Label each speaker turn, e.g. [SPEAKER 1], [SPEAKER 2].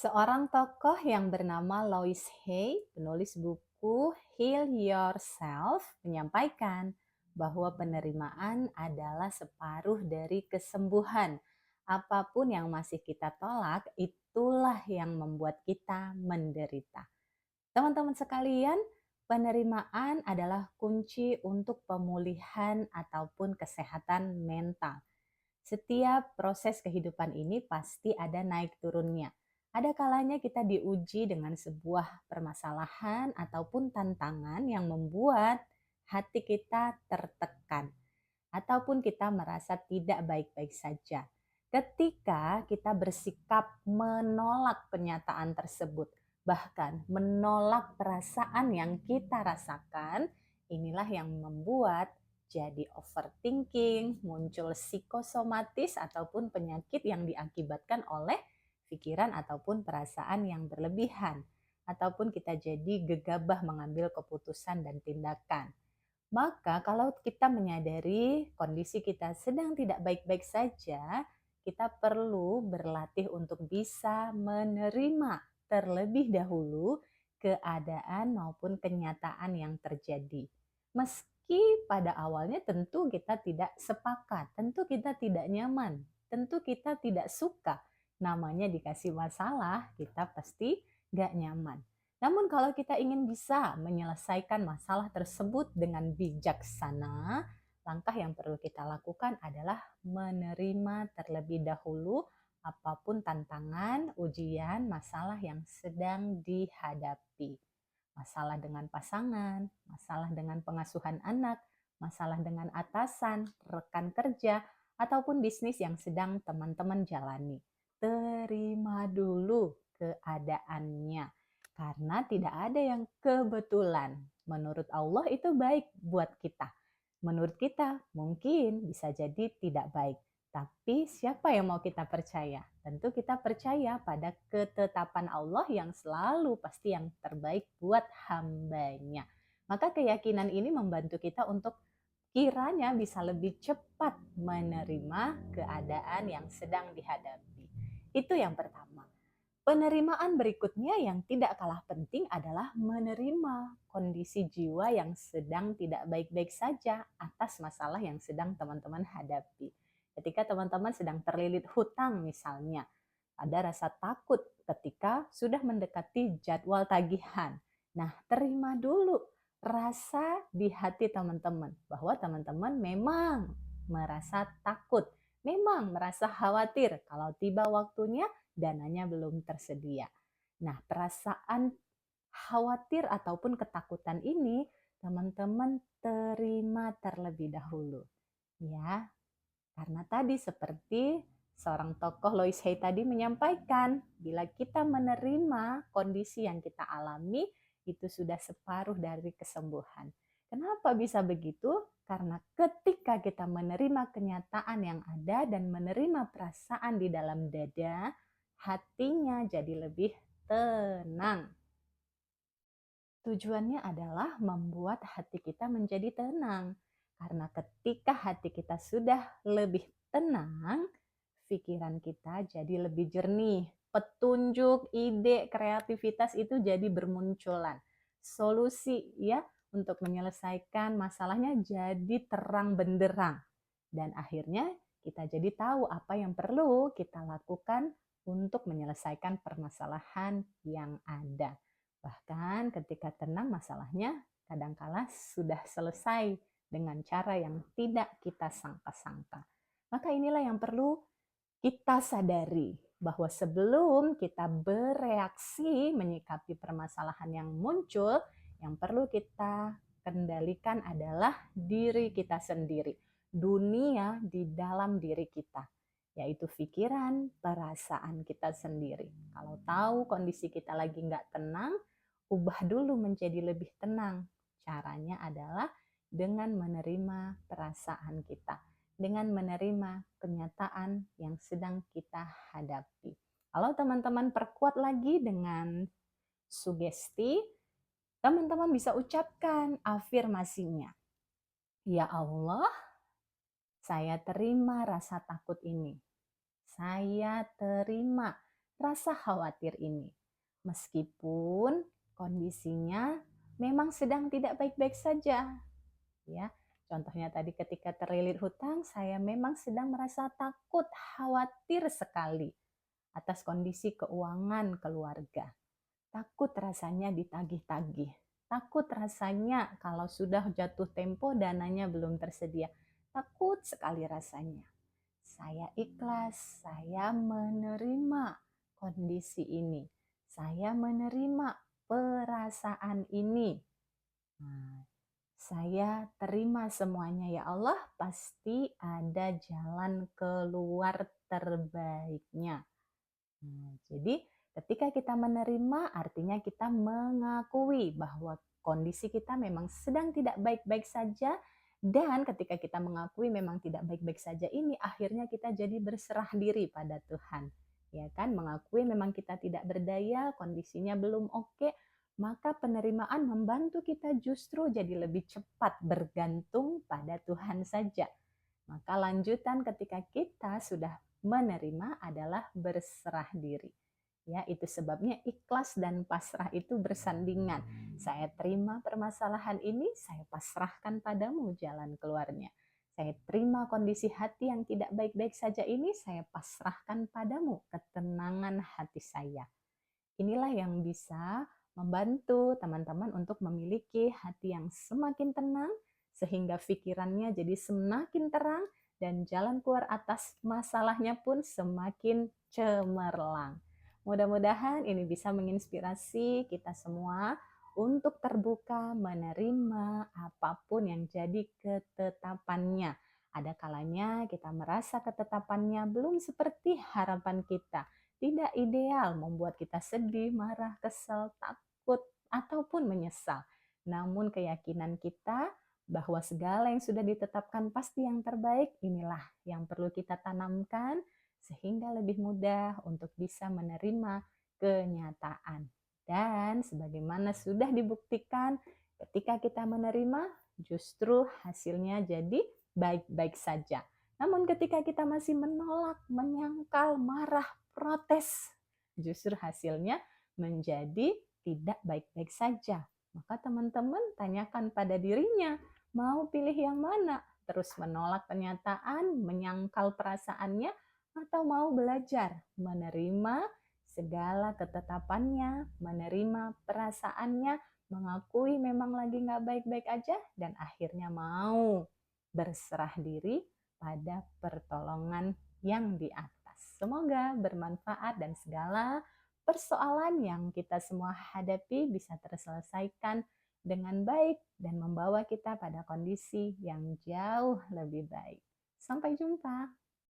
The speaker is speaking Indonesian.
[SPEAKER 1] Seorang tokoh yang bernama Louise Hay, penulis buku Heal Yourself, menyampaikan bahwa penerimaan adalah separuh dari kesembuhan. Apapun yang masih kita tolak, itulah yang membuat kita menderita. Teman-teman sekalian, penerimaan adalah kunci untuk pemulihan ataupun kesehatan mental. Setiap proses kehidupan ini pasti ada naik turunnya. Ada kalanya kita diuji dengan sebuah permasalahan ataupun tantangan yang membuat hati kita tertekan ataupun kita merasa tidak baik-baik saja. Ketika kita bersikap menolak kenyataan tersebut, bahkan menolak perasaan yang kita rasakan, inilah yang membuat jadi overthinking, muncul psikosomatis ataupun penyakit yang diakibatkan oleh pikiran ataupun perasaan yang berlebihan. Ataupun kita jadi gegabah mengambil keputusan dan tindakan. Maka kalau kita menyadari kondisi kita sedang tidak baik-baik saja, kita perlu berlatih untuk bisa menerima terlebih dahulu keadaan maupun kenyataan yang terjadi. Meski pada awalnya tentu kita tidak sepakat, tentu kita tidak nyaman, tentu kita tidak suka. Namanya dikasih masalah, kita pasti gak nyaman. Namun kalau kita ingin bisa menyelesaikan masalah tersebut dengan bijaksana, langkah yang perlu kita lakukan adalah menerima terlebih dahulu apapun tantangan, ujian, masalah yang sedang dihadapi. Masalah dengan pasangan, masalah dengan pengasuhan anak, masalah dengan atasan, rekan kerja, ataupun bisnis yang sedang teman-teman jalani. Terima dulu keadaannya karena tidak ada yang kebetulan. Menurut Allah itu baik buat kita. Menurut kita mungkin bisa jadi tidak baik. Tapi siapa yang mau kita percaya? Tentu kita percaya pada ketetapan Allah yang selalu pasti yang terbaik buat hambanya. Maka keyakinan ini membantu kita untuk kiranya bisa lebih cepat menerima keadaan yang sedang dihadapi. Itu yang pertama. Penerimaan berikutnya yang tidak kalah penting adalah menerima kondisi jiwa yang sedang tidak baik-baik saja atas masalah yang sedang teman-teman hadapi. Ketika teman-teman sedang terlilit hutang misalnya, ada rasa takut ketika sudah mendekati jadwal tagihan. Nah, terima dulu rasa di hati teman-teman bahwa teman-teman memang merasa takut, memang merasa khawatir kalau tiba waktunya dananya belum tersedia. Nah, perasaan khawatir ataupun ketakutan ini teman-teman terima terlebih dahulu. Ya, karena tadi seperti seorang tokoh Lois Hay tadi menyampaikan, bila kita menerima kondisi yang kita alami, itu sudah separuh dari kesembuhan. Kenapa bisa begitu? Karena ketika kita menerima kenyataan yang ada dan menerima perasaan di dalam dada, hatinya jadi lebih tenang. Tujuannya adalah membuat hati kita menjadi tenang. Karena ketika hati kita sudah lebih tenang, pikiran kita jadi lebih jernih. Petunjuk, ide, kreativitas itu jadi bermunculan. Solusi ya untuk menyelesaikan masalahnya jadi terang benderang. Dan akhirnya kita jadi tahu apa yang perlu kita lakukan untuk menyelesaikan permasalahan yang ada. Bahkan ketika tenang masalahnya kadangkala sudah selesai dengan cara yang tidak kita sangka-sangka. Maka inilah yang perlu kita sadari bahwa sebelum kita bereaksi menyikapi permasalahan yang muncul, yang perlu kita kendalikan adalah diri kita sendiri, dunia di dalam diri kita, yaitu pikiran, perasaan kita sendiri. Kalau tahu kondisi kita lagi nggak tenang, ubah dulu menjadi lebih tenang. Caranya adalah dengan menerima perasaan kita, dengan menerima kenyataan yang sedang kita hadapi. Kalau teman-teman perkuat lagi dengan sugesti, teman-teman bisa ucapkan afirmasinya. Ya Allah, saya terima rasa takut ini. Saya terima rasa khawatir ini. Meskipun kondisinya memang sedang tidak baik-baik saja, ya. Contohnya tadi ketika terlilit hutang, saya memang sedang merasa takut, khawatir sekali atas kondisi keuangan keluarga. Takut rasanya ditagih-tagih. Takut rasanya kalau sudah jatuh tempo dananya belum tersedia. Takut sekali rasanya. Saya ikhlas, saya menerima kondisi ini. Saya menerima perasaan ini. Nah, saya terima semuanya ya Allah, pasti ada jalan keluar terbaiknya. Jadi ketika kita menerima artinya kita mengakui bahwa kondisi kita memang sedang tidak baik-baik saja, dan ketika kita mengakui memang tidak baik-baik saja ini akhirnya kita jadi berserah diri pada Tuhan. Ya kan, mengakui memang kita tidak berdaya, kondisinya belum oke, maka penerimaan membantu kita justru jadi lebih cepat bergantung pada Tuhan saja. Maka lanjutan ketika kita sudah menerima adalah berserah diri. Ya, itu sebabnya ikhlas dan pasrah itu bersandingan. Saya terima permasalahan ini, saya pasrahkan padamu jalan keluarnya. Saya terima kondisi hati yang tidak baik-baik saja ini, saya pasrahkan padamu ketenangan hati saya. Inilah yang bisa membantu teman-teman untuk memiliki hati yang semakin tenang, sehingga pikirannya jadi semakin terang, dan jalan keluar atas masalahnya pun semakin cemerlang. Mudah-mudahan ini bisa menginspirasi kita semua untuk terbuka menerima apapun yang jadi ketetapannya. Ada kalanya kita merasa ketetapannya belum seperti harapan kita, tidak ideal, membuat kita sedih, marah, kesal, takut, ataupun menyesal. Namun keyakinan kita bahwa segala yang sudah ditetapkan pasti yang terbaik, inilah yang perlu kita tanamkan sehingga lebih mudah untuk bisa menerima kenyataan. Dan sebagaimana sudah dibuktikan, ketika kita menerima, justru hasilnya jadi baik-baik saja. Namun ketika kita masih menolak, menyangkal, marah, protes, justru hasilnya menjadi tidak baik-baik saja. Maka teman-teman tanyakan pada dirinya, mau pilih yang mana? Terus menolak kenyataan, menyangkal perasaannya, atau mau belajar menerima segala ketetapannya, menerima perasaannya, mengakui memang lagi nggak baik-baik aja, dan akhirnya mau berserah diri pada pertolongan yang di atas. Semoga bermanfaat dan segala persoalan yang kita semua hadapi bisa terselesaikan dengan baik dan membawa kita pada kondisi yang jauh lebih baik. Sampai jumpa.